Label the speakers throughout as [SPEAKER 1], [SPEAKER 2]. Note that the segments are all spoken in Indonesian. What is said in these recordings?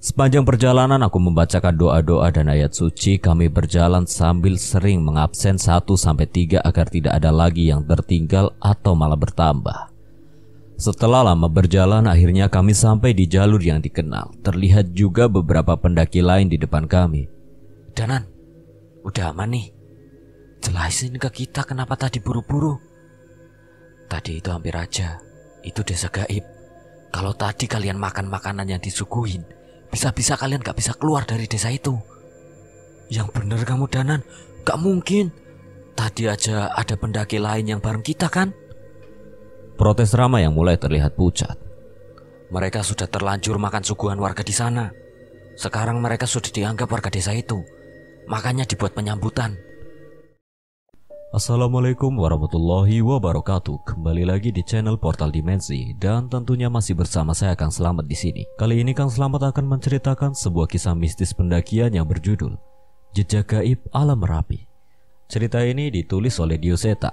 [SPEAKER 1] Sepanjang perjalanan aku membacakan doa-doa dan ayat suci. Kami berjalan sambil sering mengabsen 1-3 agar tidak ada lagi yang tertinggal atau malah bertambah. Setelah lama berjalan, akhirnya kami sampai di jalur yang dikenal. Terlihat juga beberapa pendaki lain di depan kami.
[SPEAKER 2] Danan, udah aman nih. Jelasin ke kita kenapa tadi buru-buru. Tadi itu hampir aja. Itu desa gaib. Kalau tadi kalian makan makanan yang disuguhin, bisa-bisa kalian gak bisa keluar dari desa itu. Yang bener kamu Danan, gak mungkin. Tadi aja ada pendaki lain yang bareng kita kan?
[SPEAKER 1] Protes Rama yang mulai terlihat pucat.
[SPEAKER 2] Mereka sudah terlanjur makan suguhan warga di sana. Sekarang mereka sudah dianggap warga desa itu. Makanya dibuat penyambutan.
[SPEAKER 1] Assalamualaikum warahmatullahi wabarakatuh. Kembali lagi di channel Portal Dimensi dan tentunya masih bersama saya Kang Slamet di sini. Kali ini Kang Slamet akan menceritakan sebuah kisah mistis pendakian yang berjudul Jejak Gaib Alam Merapi. Cerita ini ditulis oleh Dioseta.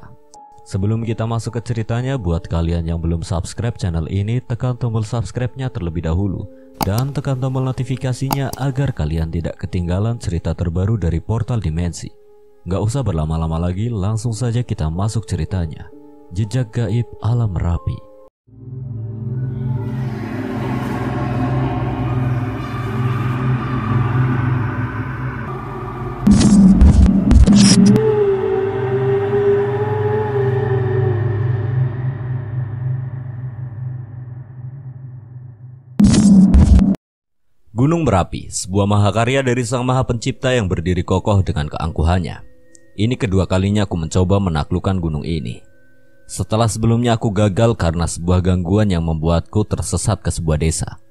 [SPEAKER 1] Sebelum kita masuk ke ceritanya, buat kalian yang belum subscribe channel ini, tekan tombol subscribe-nya terlebih dahulu dan tekan tombol notifikasinya agar kalian tidak ketinggalan cerita terbaru dari Portal Dimensi. Gak usah berlama-lama lagi, langsung saja kita masuk ceritanya. Jejak Gaib Alam Merapi. Gunung Merapi, sebuah mahakarya dari Sang Maha Pencipta yang berdiri kokoh dengan keangkuhannya. Ini kedua kalinya aku mencoba menaklukkan gunung ini. Setelah sebelumnya aku gagal karena sebuah gangguan yang membuatku tersesat ke sebuah desa.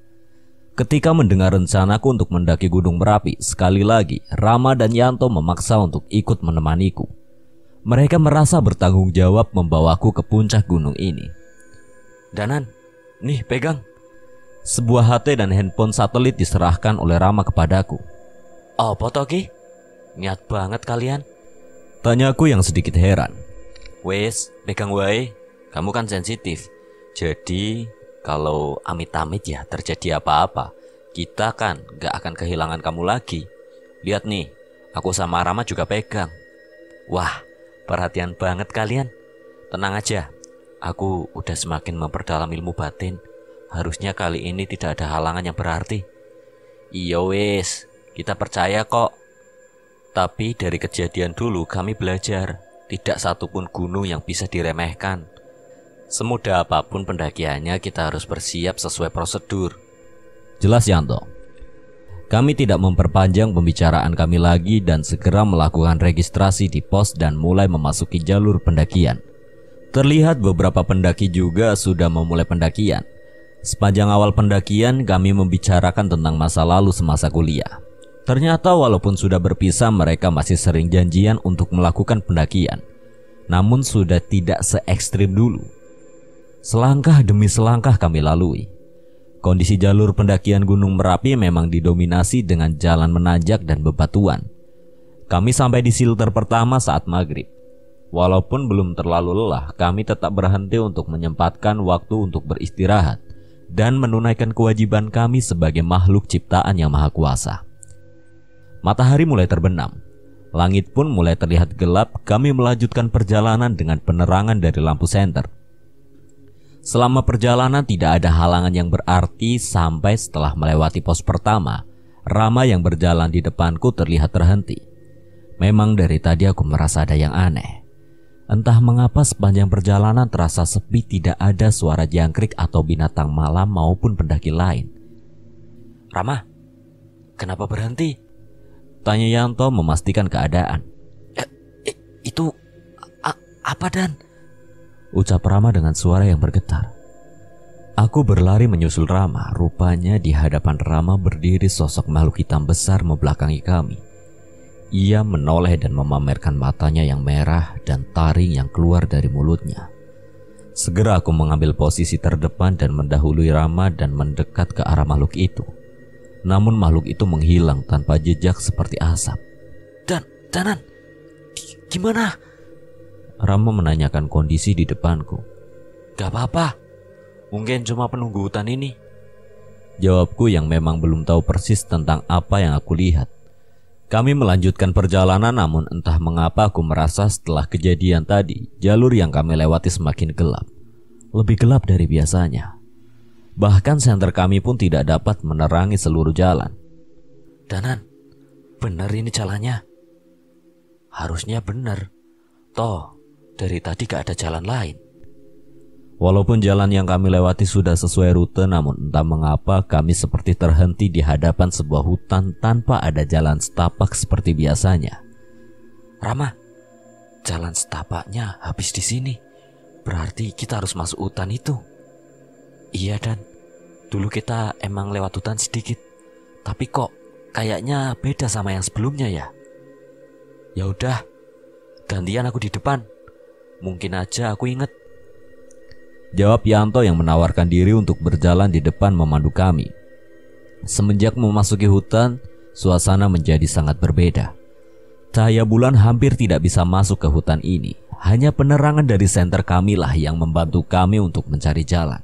[SPEAKER 1] Ketika mendengar rencanaku untuk mendaki Gunung Merapi, sekali lagi Rama dan Yanto memaksa untuk ikut menemaniku. Mereka merasa bertanggung jawab membawaku ke puncak gunung ini.
[SPEAKER 2] Danan, nih pegang.
[SPEAKER 1] Sebuah HT dan handphone satelit diserahkan oleh Rama kepadaku.
[SPEAKER 2] Oh, Potoki? Niat banget kalian.
[SPEAKER 1] Tanyaku yang sedikit heran.
[SPEAKER 2] Wes, pegang wae. Kamu kan sensitif. Jadi, kalau amit-amit ya terjadi apa-apa, kita kan gak akan kehilangan kamu lagi. Lihat nih, aku sama Rama juga pegang. Wah, perhatian banget kalian. Tenang aja, aku udah semakin memperdalam ilmu batin. Harusnya kali ini tidak ada halangan yang berarti. Iya wes, kita percaya kok. Tapi dari kejadian dulu kami belajar, tidak satupun gunung yang bisa diremehkan. Semudah apapun pendakiannya, kita harus bersiap sesuai prosedur.
[SPEAKER 1] Jelas Yanto. Kami tidak memperpanjang pembicaraan kami lagi dan segera melakukan registrasi di pos dan mulai memasuki jalur pendakian. Terlihat beberapa pendaki juga sudah memulai pendakian. Sepanjang awal pendakian kami membicarakan tentang masa lalu semasa kuliah. Ternyata walaupun sudah berpisah, mereka masih sering janjian untuk melakukan pendakian. Namun sudah tidak se-ekstrim dulu. Selangkah demi selangkah kami lalui. Kondisi jalur pendakian Gunung Merapi memang didominasi dengan jalan menanjak dan bebatuan. Kami sampai di silter pertama saat maghrib. Walaupun belum terlalu lelah, kami tetap berhenti untuk menyempatkan waktu untuk beristirahat dan menunaikan kewajiban kami sebagai makhluk ciptaan yang maha kuasa. Matahari mulai terbenam. Langit pun mulai terlihat gelap. Kami melanjutkan perjalanan dengan penerangan dari lampu senter. Selama perjalanan tidak ada halangan yang berarti sampai setelah melewati pos pertama. Rama yang berjalan di depanku terlihat terhenti. Memang dari tadi aku merasa ada yang aneh. Entah mengapa sepanjang perjalanan terasa sepi, tidak ada suara jangkrik atau binatang malam maupun pendaki lain.
[SPEAKER 2] Rama, kenapa berhenti?
[SPEAKER 1] Tanya Yanto memastikan keadaan.
[SPEAKER 2] Itu apa Dan?
[SPEAKER 1] Ucap Rama dengan suara yang bergetar. Aku berlari menyusul Rama. Rupanya di hadapan Rama berdiri sosok makhluk hitam besar membelakangi kami. Ia menoleh dan memamerkan matanya yang merah dan taring yang keluar dari mulutnya. Segera aku mengambil posisi terdepan dan mendahului Rama dan mendekat ke arah makhluk itu. Namun makhluk itu menghilang tanpa jejak seperti asap.
[SPEAKER 2] Danan, gimana?
[SPEAKER 1] Rama menanyakan kondisi di depanku.
[SPEAKER 2] Gak apa-apa, mungkin cuma penunggu hutan ini.
[SPEAKER 1] Jawabku yang memang belum tahu persis tentang apa yang aku lihat. Kami melanjutkan perjalanan, namun entah mengapa aku merasa setelah kejadian tadi, jalur yang kami lewati semakin gelap. Lebih gelap dari biasanya. Bahkan senter kami pun tidak dapat menerangi seluruh jalan.
[SPEAKER 2] Danan, bener ini jalannya. Harusnya bener. Toh, dari tadi gak ada jalan lain.
[SPEAKER 1] Walaupun jalan yang kami lewati sudah sesuai rute, namun entah mengapa kami seperti terhenti di hadapan sebuah hutan tanpa ada jalan setapak seperti biasanya.
[SPEAKER 2] Rama, jalan setapaknya habis di sini. Berarti kita harus masuk hutan itu. Iya Dan, dulu kita emang lewat hutan sedikit. Tapi kok kayaknya beda sama yang sebelumnya ya. Ya udah, gantian aku di depan. Mungkin aja aku inget.
[SPEAKER 1] Jawab Yanto yang menawarkan diri untuk berjalan di depan memandu kami. Semenjak memasuki hutan, suasana menjadi sangat berbeda. Cahaya bulan hampir tidak bisa masuk ke hutan ini. Hanya penerangan dari senter kami lah yang membantu kami untuk mencari jalan.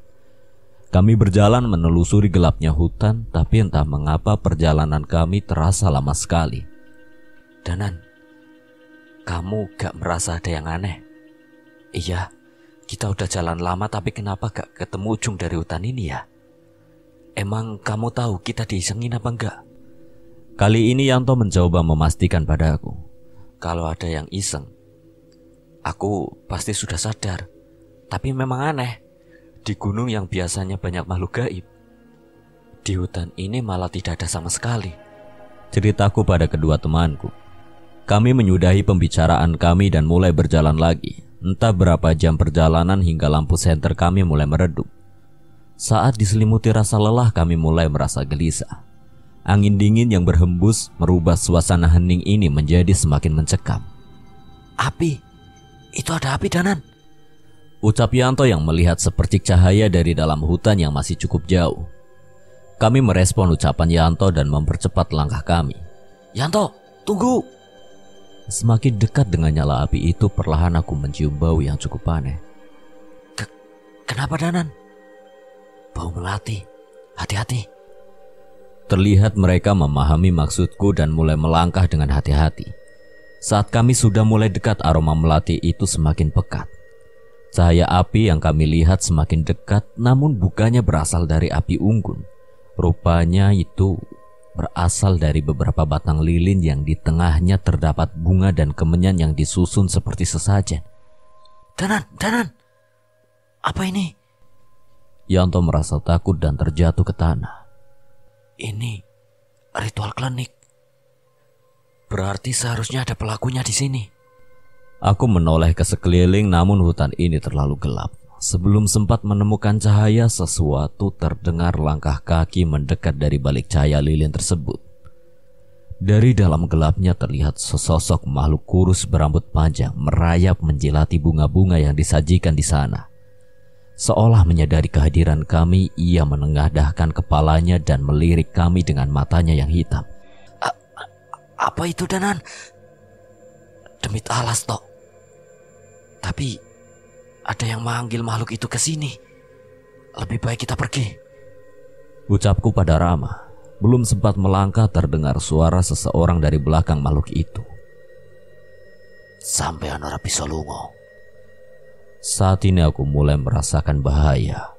[SPEAKER 1] Kami berjalan menelusuri gelapnya hutan, tapi entah mengapa perjalanan kami terasa lama sekali.
[SPEAKER 2] Danan, kamu gak merasa ada yang aneh? Iya, kita udah jalan lama tapi kenapa gak ketemu ujung dari hutan ini ya? Emang kamu tahu kita diisengin apa enggak?
[SPEAKER 1] Kali ini Yanto mencoba memastikan padaku.
[SPEAKER 2] Kalau ada yang iseng, aku pasti sudah sadar. Tapi memang aneh, di gunung yang biasanya banyak makhluk gaib, di hutan ini malah tidak ada sama sekali.
[SPEAKER 1] Ceritaku pada kedua temanku. Kami menyudahi pembicaraan kami dan mulai berjalan lagi. Entah berapa jam perjalanan hingga lampu senter kami mulai meredup. Saat diselimuti rasa lelah, kami mulai merasa gelisah. Angin dingin yang berhembus merubah suasana hening ini menjadi semakin mencekam.
[SPEAKER 2] Api, itu ada api Danan.
[SPEAKER 1] Ucap Yanto yang melihat sepercik cahaya dari dalam hutan yang masih cukup jauh. Kami merespon ucapan Yanto dan mempercepat langkah kami.
[SPEAKER 2] Yanto, tunggu.
[SPEAKER 1] Semakin dekat dengan nyala api itu, perlahan aku mencium bau yang cukup aneh.
[SPEAKER 2] Kenapa Danan? Bau melati. Hati-hati.
[SPEAKER 1] Terlihat mereka memahami maksudku dan mulai melangkah dengan hati-hati. Saat kami sudah mulai dekat, aroma melati itu semakin pekat. Cahaya api yang kami lihat semakin dekat, namun bukannya berasal dari api unggun. Rupanya itu berasal dari beberapa batang lilin yang di tengahnya terdapat bunga dan kemenyan yang disusun seperti sesajen.
[SPEAKER 2] Danan, apa ini?
[SPEAKER 1] Yanto merasa takut dan terjatuh ke tanah.
[SPEAKER 2] Ini ritual klinik. Berarti seharusnya ada pelakunya di sini.
[SPEAKER 1] Aku menoleh ke sekeliling, namun hutan ini terlalu gelap. Sebelum sempat menemukan cahaya, sesuatu terdengar langkah kaki mendekat dari balik cahaya lilin tersebut. Dari dalam gelapnya terlihat sesosok makhluk kurus berambut panjang merayap menjilati bunga-bunga yang disajikan di sana. Seolah menyadari kehadiran kami, ia menengadahkan kepalanya dan melirik kami dengan matanya yang hitam.
[SPEAKER 2] Apa itu Danan? Demit alas toh. Tapi ada yang manggil makhluk itu ke sini. Lebih baik kita pergi.
[SPEAKER 1] Ucapku pada Rama. Belum sempat melangkah terdengar suara seseorang dari belakang makhluk itu.
[SPEAKER 2] Sampean ora bisa lunga.
[SPEAKER 1] Saat ini aku mulai merasakan bahaya.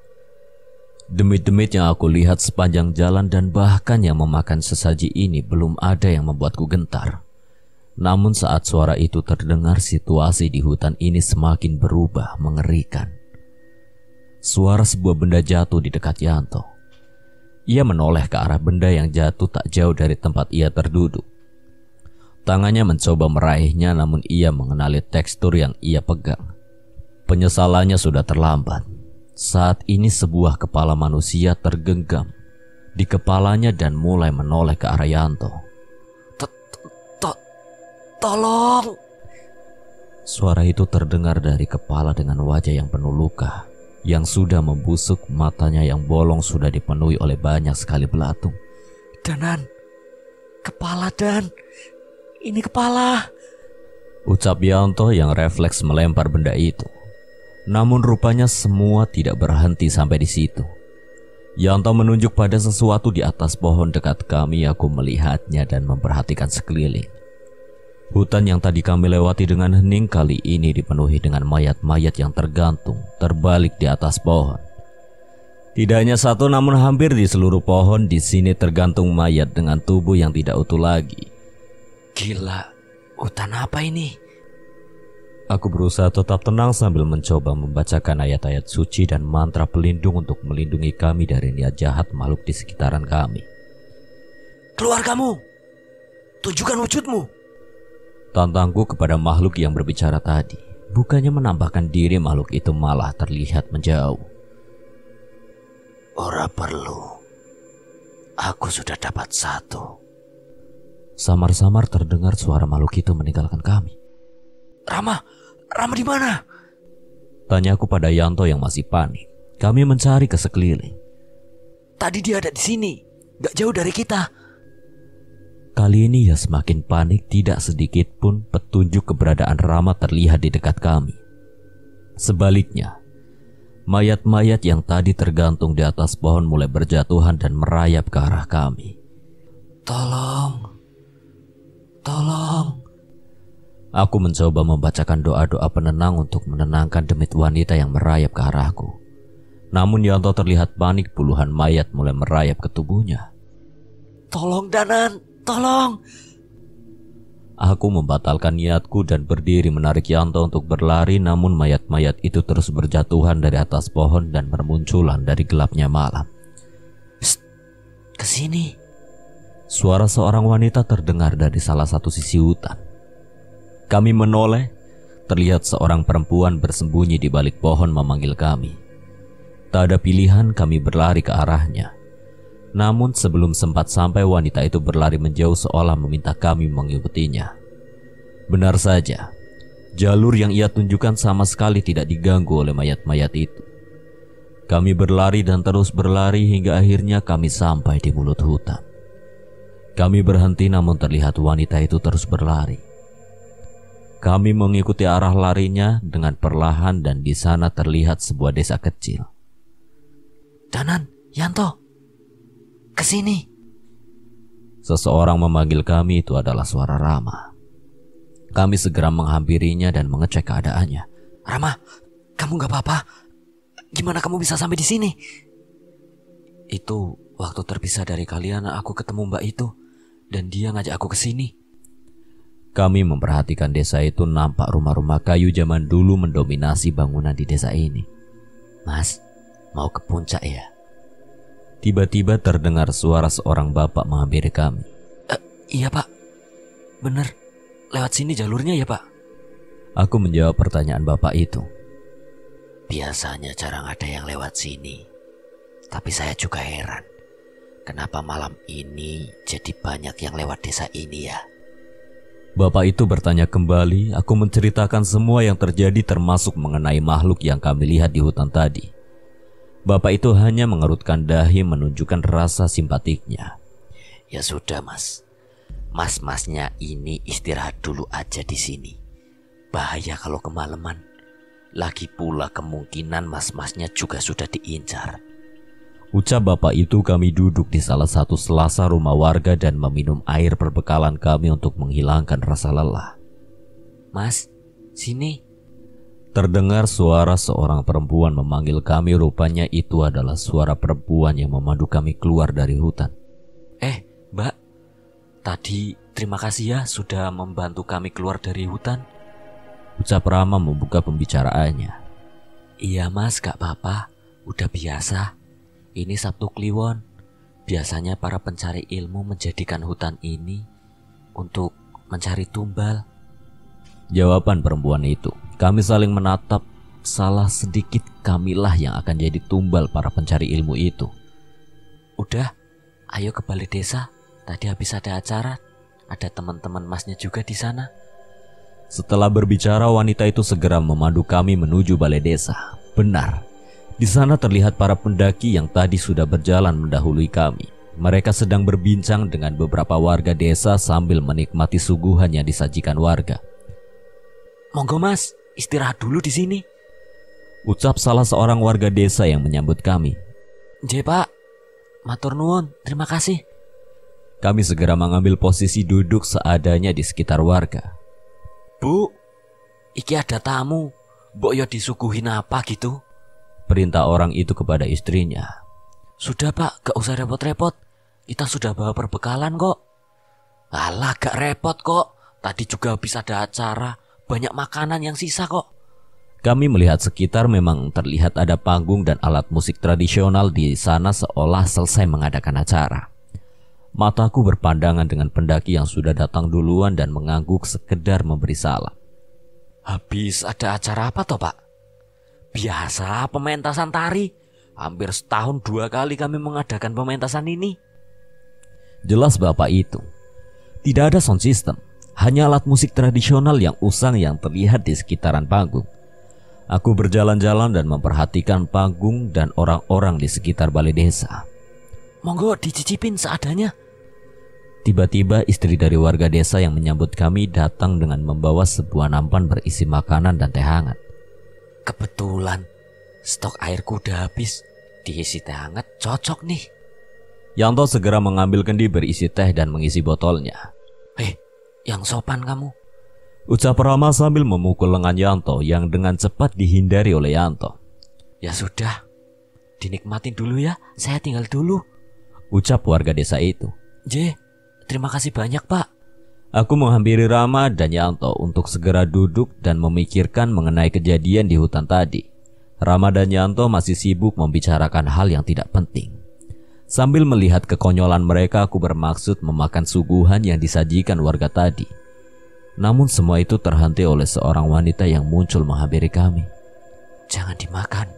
[SPEAKER 1] Demit-demit yang aku lihat sepanjang jalan dan bahkan yang memakan sesaji ini belum ada yang membuatku gentar. Namun saat suara itu terdengar, situasi di hutan ini semakin berubah mengerikan. Suara sebuah benda jatuh di dekat Yanto. Ia menoleh ke arah benda yang jatuh tak jauh dari tempat ia terduduk. Tangannya mencoba meraihnya, namun ia mengenali tekstur yang ia pegang. Penyesalannya sudah terlambat. Saat ini sebuah kepala manusia tergenggam di kepalanya dan mulai menoleh ke arah Yanto.
[SPEAKER 2] Tolong!
[SPEAKER 1] Suara itu terdengar dari kepala dengan wajah yang penuh luka, yang sudah membusuk, matanya yang bolong sudah dipenuhi oleh banyak sekali belatung.
[SPEAKER 2] Danan, kepala Dan, ini kepala.
[SPEAKER 1] Ucap Yanto yang refleks melempar benda itu. Namun rupanya semua tidak berhenti sampai di situ. Yanto menunjuk pada sesuatu di atas pohon dekat kami. Aku melihatnya dan memperhatikan sekeliling. Hutan yang tadi kami lewati dengan hening kali ini dipenuhi dengan mayat-mayat yang tergantung terbalik di atas pohon. Tidak hanya satu, namun hampir di seluruh pohon di sini tergantung mayat dengan tubuh yang tidak utuh lagi.
[SPEAKER 2] Gila, hutan apa ini?
[SPEAKER 1] Aku berusaha tetap tenang sambil mencoba membacakan ayat-ayat suci dan mantra pelindung untuk melindungi kami dari niat jahat makhluk di sekitaran kami.
[SPEAKER 2] Keluar kamu! Tunjukkan wujudmu!
[SPEAKER 1] Tantangku kepada makhluk yang berbicara tadi. Bukannya menambahkan diri, makhluk itu malah terlihat menjauh.
[SPEAKER 2] Ora perlu. Aku sudah dapat satu.
[SPEAKER 1] Samar-samar terdengar suara makhluk itu meninggalkan kami.
[SPEAKER 2] Rama di mana?
[SPEAKER 1] Tanyaku pada Yanto yang masih panik. Kami mencari ke sekeliling.
[SPEAKER 2] Tadi dia ada di sini, gak jauh dari kita.
[SPEAKER 1] Kali ini ia semakin panik, tidak sedikit pun petunjuk keberadaan Rama terlihat di dekat kami. Sebaliknya, mayat-mayat yang tadi tergantung di atas pohon mulai berjatuhan dan merayap ke arah kami.
[SPEAKER 2] Tolong.
[SPEAKER 1] Aku mencoba membacakan doa-doa penenang untuk menenangkan demit wanita yang merayap ke arahku. Namun Yanto terlihat panik, puluhan mayat mulai merayap ke tubuhnya.
[SPEAKER 2] Tolong Danan, tolong.
[SPEAKER 1] Aku membatalkan niatku dan berdiri menarik Yanto untuk berlari, namun mayat-mayat itu terus berjatuhan dari atas pohon dan bermunculan dari gelapnya malam.
[SPEAKER 2] Psst, kesini.
[SPEAKER 1] Suara seorang wanita terdengar dari salah satu sisi hutan. Kami menoleh, terlihat seorang perempuan bersembunyi di balik pohon memanggil kami. Tak ada pilihan, kami berlari ke arahnya. Namun sebelum sempat sampai, wanita itu berlari menjauh seolah meminta kami mengikutinya. Benar saja, jalur yang ia tunjukkan sama sekali tidak diganggu oleh mayat-mayat itu. Kami berlari dan terus berlari hingga akhirnya kami sampai di mulut hutan. Kami berhenti, namun terlihat wanita itu terus berlari. Kami mengikuti arah larinya dengan perlahan dan di sana terlihat sebuah desa kecil.
[SPEAKER 2] Danan, Yanto, kesini.
[SPEAKER 1] Seseorang memanggil kami, itu adalah suara Rama. Kami segera menghampirinya dan mengecek keadaannya.
[SPEAKER 2] Rama, kamu gak apa-apa? Gimana kamu bisa sampai di sini? Itu waktu terpisah dari kalian aku ketemu mbak itu dan dia ngajak aku ke sini.
[SPEAKER 1] Kami memperhatikan desa itu, nampak rumah-rumah kayu zaman dulu mendominasi bangunan di desa ini.
[SPEAKER 2] Mas, mau ke puncak ya?
[SPEAKER 1] Tiba-tiba terdengar suara seorang bapak menghampiri kami.
[SPEAKER 2] Iya pak, bener, lewat sini jalurnya ya pak?
[SPEAKER 1] Aku menjawab pertanyaan bapak itu.
[SPEAKER 2] Biasanya jarang ada yang lewat sini. Tapi saya juga heran, kenapa malam ini jadi banyak yang lewat desa ini ya?
[SPEAKER 1] Bapak itu bertanya kembali. Aku menceritakan semua yang terjadi, termasuk mengenai makhluk yang kami lihat di hutan tadi. Bapak itu hanya mengerutkan dahi menunjukkan rasa simpatiknya.
[SPEAKER 2] Ya sudah mas, mas-masnya ini istirahat dulu aja di sini. Bahaya kalau kemalaman. Lagi pula kemungkinan mas-masnya juga sudah diincar.
[SPEAKER 1] Ucap bapak itu. Kami duduk di salah satu selasar rumah warga dan meminum air perbekalan kami untuk menghilangkan rasa lelah.
[SPEAKER 2] Mas, sini.
[SPEAKER 1] Terdengar suara seorang perempuan memanggil kami. Rupanya itu adalah suara perempuan yang memandu kami keluar dari hutan.
[SPEAKER 2] Mbak, tadi terima kasih ya sudah membantu kami keluar dari hutan.
[SPEAKER 1] Ucap Rama membuka pembicaraannya.
[SPEAKER 2] Iya mas, gak apa-apa, udah biasa. Ini Sabtu Kliwon. Biasanya para pencari ilmu menjadikan hutan ini untuk mencari tumbal.
[SPEAKER 1] Jawaban perempuan itu. Kami saling menatap. Salah sedikit kamilah yang akan jadi tumbal para pencari ilmu itu.
[SPEAKER 2] Udah, ayo ke balai desa. Tadi habis ada acara. Ada teman-teman masnya juga di sana.
[SPEAKER 1] Setelah berbicara, wanita itu segera memandu kami menuju balai desa. Benar. Di sana terlihat para pendaki yang tadi sudah berjalan mendahului kami. Mereka sedang berbincang dengan beberapa warga desa sambil menikmati suguhan yang disajikan warga.
[SPEAKER 2] Monggo mas, istirahat dulu di sini.
[SPEAKER 1] Ucap salah seorang warga desa yang menyambut kami.
[SPEAKER 2] Nggih pak, matur nuwun, terima kasih.
[SPEAKER 1] Kami segera mengambil posisi duduk seadanya di sekitar warga.
[SPEAKER 2] Bu, iki ada tamu. Mbok yo disuguhin apa gitu?
[SPEAKER 1] Perintah orang itu kepada istrinya.
[SPEAKER 2] Sudah pak, gak usah repot-repot. Kita sudah bawa perbekalan kok. Alah, gak repot kok. Tadi juga habis ada acara. Banyak makanan yang sisa kok.
[SPEAKER 1] Kami melihat sekitar, memang terlihat ada panggung dan alat musik tradisional di sana seolah selesai mengadakan acara. Mataku berpandangan dengan pendaki yang sudah datang duluan dan mengangguk sekedar memberi salam.
[SPEAKER 2] Habis ada acara apa toh pak? Biasa pementasan tari. Hampir setahun 2 kali kami mengadakan pementasan ini.
[SPEAKER 1] Jelas bapak itu. Tidak ada sound system, hanya alat musik tradisional yang usang yang terlihat di sekitaran panggung. Aku berjalan-jalan dan memperhatikan panggung dan orang-orang di sekitar balai desa.
[SPEAKER 2] Monggo dicicipin seadanya.
[SPEAKER 1] Tiba-tiba istri dari warga desa yang menyambut kami datang dengan membawa sebuah nampan berisi makanan dan teh hangat.
[SPEAKER 2] Kebetulan stok airku udah habis. Diisi teh hangat cocok nih.
[SPEAKER 1] Yanto segera mengambil kendi berisi teh dan mengisi botolnya.
[SPEAKER 2] Yang sopan kamu,
[SPEAKER 1] ucap Rama sambil memukul lengan Yanto yang dengan cepat dihindari oleh Yanto.
[SPEAKER 2] Ya sudah, dinikmatin dulu ya, saya tinggal dulu,
[SPEAKER 1] ucap warga desa itu.
[SPEAKER 2] Terima kasih banyak pak.
[SPEAKER 1] Aku menghampiri Rama dan Yanto untuk segera duduk dan memikirkan mengenai kejadian di hutan tadi. Rama dan Yanto masih sibuk membicarakan hal yang tidak penting. Sambil melihat kekonyolan mereka, aku bermaksud memakan suguhan yang disajikan warga tadi. Namun semua itu terhenti oleh seorang wanita yang muncul menghampiri kami.
[SPEAKER 2] Jangan dimakan,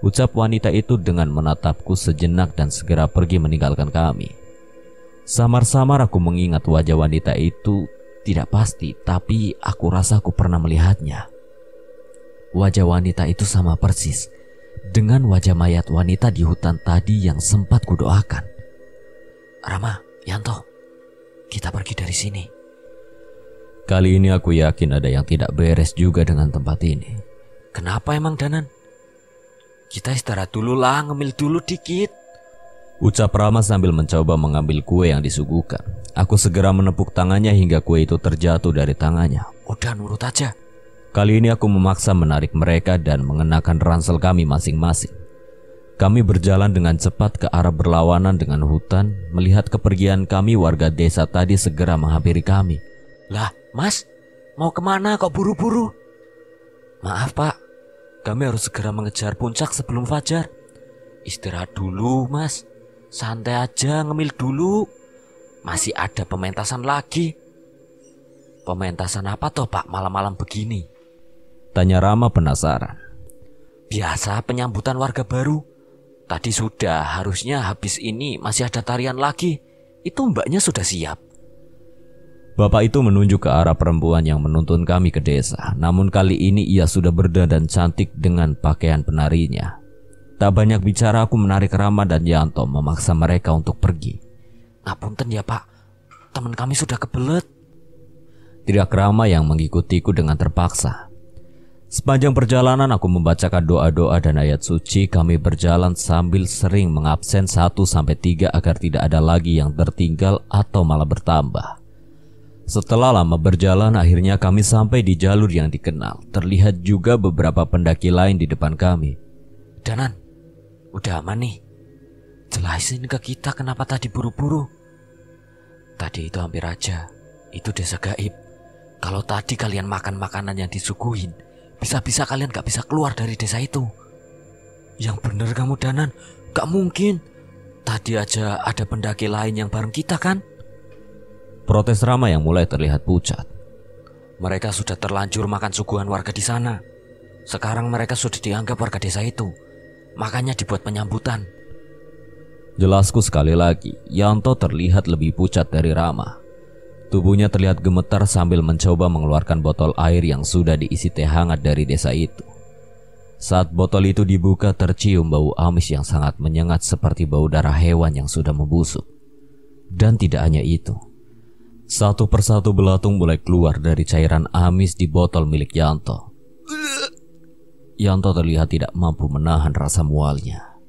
[SPEAKER 1] ucap wanita itu dengan menatapku sejenak dan segera pergi meninggalkan kami. Samar-samar aku mengingat wajah wanita itu. Tidak pasti, tapi aku rasa aku pernah melihatnya. Wajah wanita itu sama persis dengan wajah mayat wanita di hutan tadi yang sempat kudoakan.
[SPEAKER 2] Rama, Yanto, kita pergi dari sini.
[SPEAKER 1] Kali ini aku yakin ada yang tidak beres juga dengan tempat ini.
[SPEAKER 2] Kenapa emang Danan? Kita istirahat dulu lah, ngemil dulu dikit,
[SPEAKER 1] ucap Rama sambil mencoba mengambil kue yang disuguhkan. Aku segera menepuk tangannya hingga kue itu terjatuh dari tangannya.
[SPEAKER 2] Udah nurut aja.
[SPEAKER 1] Kali ini aku memaksa menarik mereka dan mengenakan ransel kami masing-masing. Kami berjalan dengan cepat ke arah berlawanan dengan hutan. Melihat kepergian kami, warga desa tadi segera menghampiri kami.
[SPEAKER 2] Lah, Mas, mau kemana kok buru-buru? Maaf pak, kami harus segera mengejar puncak sebelum fajar. Istirahat dulu mas, santai aja, ngemil dulu. Masih ada pementasan lagi. Pementasan apa toh pak malam-malam begini?
[SPEAKER 1] Tanya Rama penasaran.
[SPEAKER 2] Biasa penyambutan warga baru. Tadi sudah, harusnya habis ini masih ada tarian lagi. Itu mbaknya sudah siap.
[SPEAKER 1] Bapak itu menunjuk ke arah perempuan yang menuntun kami ke desa. Namun kali ini ia sudah berdandan cantik dengan pakaian penarinya. Tak banyak bicara, aku menarik Rama dan Yanto memaksa mereka untuk pergi.
[SPEAKER 2] Ngapunten ya pak, teman kami sudah kebelet,
[SPEAKER 1] teriak Rama yang mengikutiku dengan terpaksa. Sepanjang perjalanan aku membacakan doa-doa dan ayat suci. Kami berjalan sambil sering mengabsen 1-3 agar tidak ada lagi yang tertinggal atau malah bertambah. Setelah lama berjalan, akhirnya kami sampai di jalur yang dikenal. Terlihat juga beberapa pendaki lain di depan kami.
[SPEAKER 2] Danan, udah aman nih. Jelasin ke kita kenapa tadi buru-buru. Tadi itu hampir aja. Itu desa gaib. Kalau tadi kalian makan makanan yang disuguhin, bisa-bisa kalian gak bisa keluar dari desa itu. Yang bener kamu Danan, gak mungkin. Tadi aja ada pendaki lain yang bareng kita kan?
[SPEAKER 1] Protes Rama yang mulai terlihat pucat.
[SPEAKER 2] Mereka sudah terlanjur makan suguhan warga di sana. Sekarang mereka sudah dianggap warga desa itu. Makanya dibuat penyambutan.
[SPEAKER 1] Jelasku sekali lagi, Yanto terlihat lebih pucat dari Rama. Tubuhnya terlihat gemetar sambil mencoba mengeluarkan botol air yang sudah diisi teh hangat dari desa itu. Saat botol itu dibuka, tercium bau amis yang sangat menyengat seperti bau darah hewan yang sudah membusuk. Dan tidak hanya itu, satu persatu belatung mulai keluar dari cairan amis di botol milik Yanto. Yanto terlihat tidak mampu menahan rasa mualnya.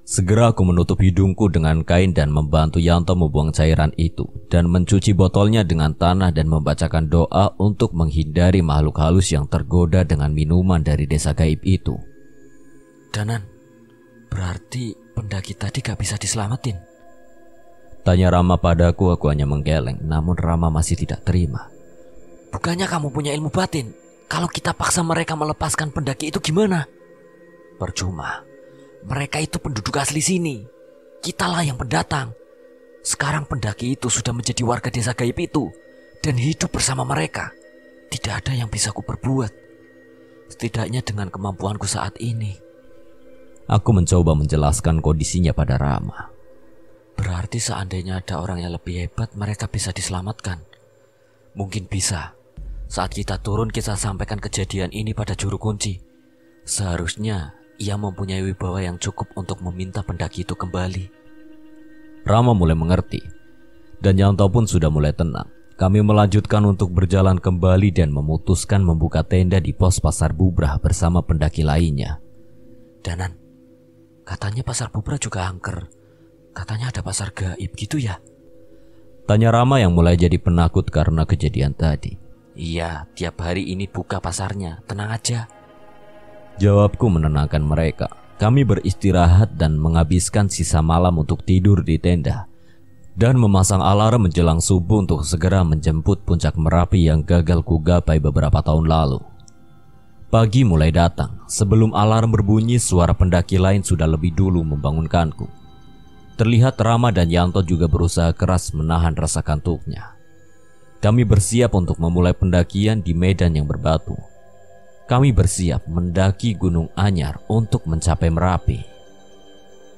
[SPEAKER 1] Segera aku menutup hidungku dengan kain dan membantu Yanto membuang cairan itu dan mencuci botolnya dengan tanah dan membacakan doa untuk menghindari makhluk halus yang tergoda dengan minuman dari desa gaib itu.
[SPEAKER 2] Danan, berarti pendaki tadi gak bisa diselamatin?
[SPEAKER 1] Tanya Rama padaku, aku hanya menggeleng, namun Rama masih tidak terima.
[SPEAKER 2] Bukannya kamu punya ilmu batin? Kalau kita paksa mereka melepaskan pendaki itu gimana? Percuma. Mereka itu penduduk asli sini. Kitalah yang pendatang. Sekarang pendaki itu sudah menjadi warga desa gaib itu dan hidup bersama mereka. Tidak ada yang bisa kuperbuat. Setidaknya dengan kemampuanku saat ini.
[SPEAKER 1] Aku mencoba menjelaskan kondisinya pada Rama.
[SPEAKER 2] Berarti seandainya ada orang yang lebih hebat, mereka bisa diselamatkan. Mungkin bisa. Saat kita turun, kita sampaikan kejadian ini pada juru kunci. Seharusnya ia mempunyai wibawa yang cukup untuk meminta pendaki itu kembali.
[SPEAKER 1] Rama mulai mengerti, dan Yanto pun sudah mulai tenang. Kami melanjutkan untuk berjalan kembali dan memutuskan membuka tenda di pos Pasar Bubrah bersama pendaki lainnya.
[SPEAKER 2] Danan, katanya Pasar Bubrah juga angker. Katanya ada pasar gaib gitu ya?
[SPEAKER 1] Tanya Rama yang mulai jadi penakut karena kejadian tadi.
[SPEAKER 2] Iya, tiap hari ini buka pasarnya, tenang aja.
[SPEAKER 1] Jawabku menenangkan mereka. Kami beristirahat dan menghabiskan sisa malam untuk tidur di tenda dan memasang alarm menjelang subuh untuk segera menjemput puncak Merapi yang gagal kugapai beberapa tahun lalu. Pagi mulai datang. Sebelum alarm berbunyi, suara pendaki lain sudah lebih dulu membangunkanku. Terlihat Rama dan Yanto juga berusaha keras menahan rasa kantuknya. Kami bersiap untuk memulai pendakian di medan yang berbatu. Kami bersiap mendaki Gunung Anyar untuk mencapai Merapi.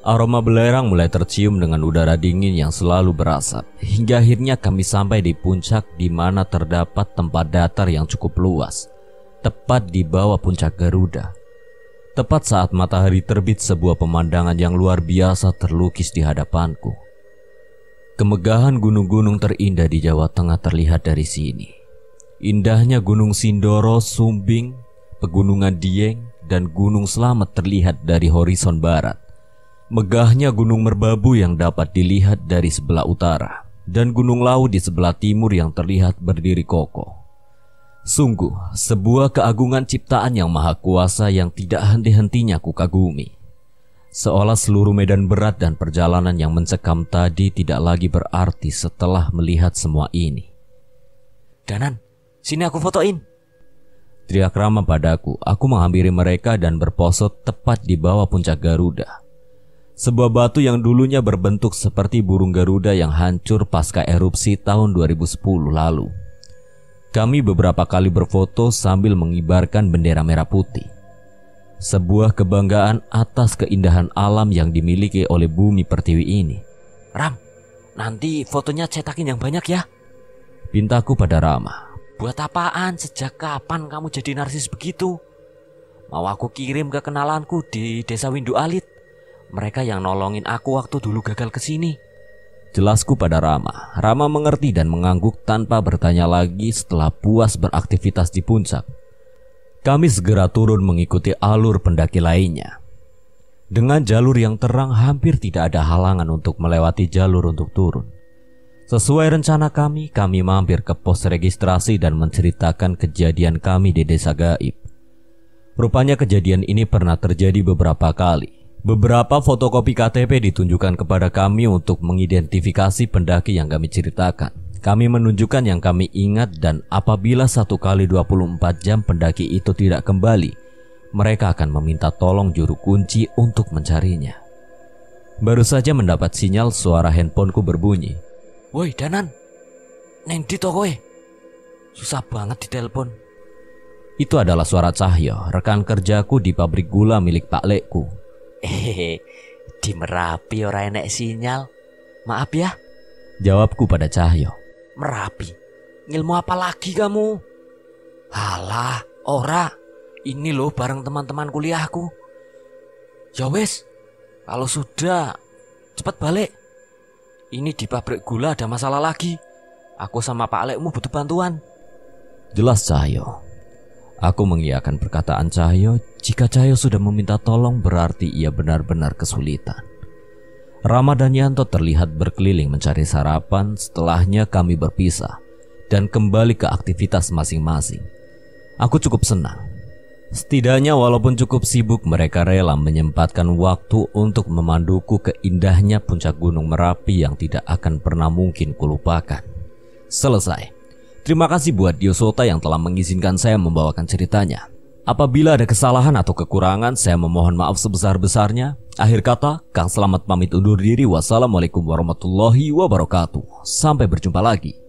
[SPEAKER 1] Aroma belerang mulai tercium dengan udara dingin yang selalu berasap. Hingga akhirnya kami sampai di puncak di mana terdapat tempat datar yang cukup luas. Tepat di bawah puncak Garuda. Tepat saat matahari terbit, sebuah pemandangan yang luar biasa terlukis di hadapanku. Kemegahan gunung-gunung terindah di Jawa Tengah terlihat dari sini. Indahnya Gunung Sindoro, Sumbing, Pegunungan Dieng, dan Gunung Slamet terlihat dari horizon barat. Megahnya Gunung Merbabu yang dapat dilihat dari sebelah utara, dan Gunung Lawu di sebelah timur yang terlihat berdiri kokoh. Sungguh, sebuah keagungan ciptaan yang maha kuasa yang tidak henti-hentinya kukagumi. Seolah seluruh medan berat dan perjalanan yang mencekam tadi tidak lagi berarti setelah melihat semua ini.
[SPEAKER 2] Danan, sini aku fotoin.
[SPEAKER 1] Teriak Rama padaku. Aku menghampiri mereka dan berpose tepat di bawah puncak Garuda. Sebuah batu yang dulunya berbentuk seperti burung Garuda yang hancur pasca erupsi tahun 2010 lalu. Kami beberapa kali berfoto sambil mengibarkan bendera merah putih. Sebuah kebanggaan atas keindahan alam yang dimiliki oleh bumi pertiwi ini.
[SPEAKER 2] Ram, nanti fotonya cetakin yang banyak ya.
[SPEAKER 1] Pintaku pada Rama.
[SPEAKER 2] Buat apaan? Sejak kapan kamu jadi narsis begitu? Mau aku kirim ke kenalanku di desa Windu Alit. Mereka yang nolongin aku waktu dulu gagal ke sini.
[SPEAKER 1] Jelasku pada Rama. Rama mengerti dan mengangguk tanpa bertanya lagi setelah puas beraktivitas di puncak. Kami segera turun mengikuti alur pendaki lainnya. Dengan jalur yang terang, hampir tidak ada halangan untuk melewati jalur untuk turun. Sesuai rencana kami mampir ke pos registrasi dan menceritakan kejadian kami di desa gaib. Rupanya kejadian ini pernah terjadi beberapa kali. Beberapa fotokopi KTP ditunjukkan kepada kami untuk mengidentifikasi pendaki yang kami ceritakan. Kami menunjukkan yang kami ingat dan apabila 1 kali 24 jam pendaki itu tidak kembali, mereka akan meminta tolong juru kunci untuk mencarinya. Baru saja mendapat sinyal, suara handphoneku berbunyi.
[SPEAKER 2] Woi Danan, neng di toko susah banget ditelepon.
[SPEAKER 1] Itu adalah suara Cahyo, rekan kerjaku di pabrik gula milik Pak Lekku.
[SPEAKER 2] Di Merapi ora enek sinyal. Maaf ya.
[SPEAKER 1] Jawabku pada Cahyo.
[SPEAKER 2] Merapi? Ngilmu apa lagi kamu? Halah, ora. Ini loh bareng teman-teman kuliahku. Ya wes, kalau sudah cepat balik. Ini di pabrik gula ada masalah lagi. Aku sama Pak Lekmu butuh bantuan.
[SPEAKER 1] Jelas Cahyo. Aku mengiyakan perkataan Cahyo. Jika Cahyo sudah meminta tolong berarti ia benar-benar kesulitan. Rama dan Yanto terlihat berkeliling mencari sarapan. Setelahnya kami berpisah dan kembali ke aktivitas masing-masing. Aku cukup senang. Setidaknya walaupun cukup sibuk, mereka rela menyempatkan waktu untuk memanduku ke indahnya puncak Gunung Merapi yang tidak akan pernah mungkin kulupakan. Selesai. Terima kasih buat Diosota yang telah mengizinkan saya membawakan ceritanya. Apabila ada kesalahan atau kekurangan, saya memohon maaf sebesar-besarnya. Akhir kata, Kang Selamat pamit undur diri. Wassalamualaikum warahmatullahi wabarakatuh. Sampai berjumpa lagi.